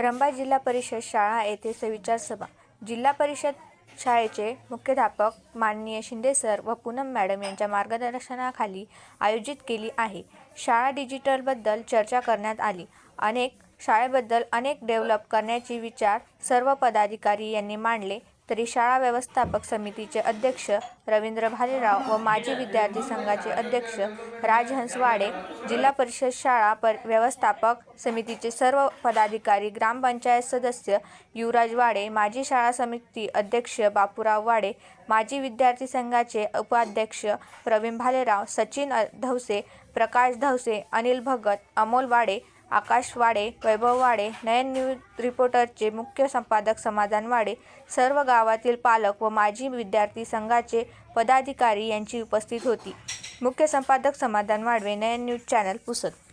रंबा जिल्हा परिषद शाळा येथे सुविचार सभा जिल्हा परिषद शाळेचे मुख्याध्यापक माननीय शिंदे सर व पूनम मॅडम यांच्या मार्गदर्शनाखाली आयोजित केली आहे। शाळा डिजिटलबद्दल चर्चा करण्यात आली। शाळेबद्दल अनेक डेव्हलप करण्याचे विचार सर्व पदाधिकारी यांनी मांडले। तरी शाळा व्यवस्थापक समितीचे अध्यक्ष रवींद्र भालेराव व माजी विद्यार्थी संघाचे अध्यक्ष राजहंस वाडे, जिल्हा परिषद शाळा व्यवस्थापक समितीचे सर्व पदाधिकारी, ग्रामपंचायत सदस्य युवराज वाडे, माजी शाळा समिती अध्यक्ष बापूराव वाडे, माजी विद्यार्थी संघाचे उपाध्यक्ष प्रवीण भालेराव, सचिन धवसे, प्रकाश धवसे, अनिल भगत, अमोल वाडे, आकाश वाडे, वैभव वाडे, नयन न्यूज रिपोर्टरचे मुख्य संपादक समाधान वाडे, सर्व गावातील पालक व माजी विद्यार्थी संघाचे पदाधिकारी यांची उपस्थित होती। मुख्य संपादक समाधान वाडे, नयन न्यूज चॅनल, पुसद।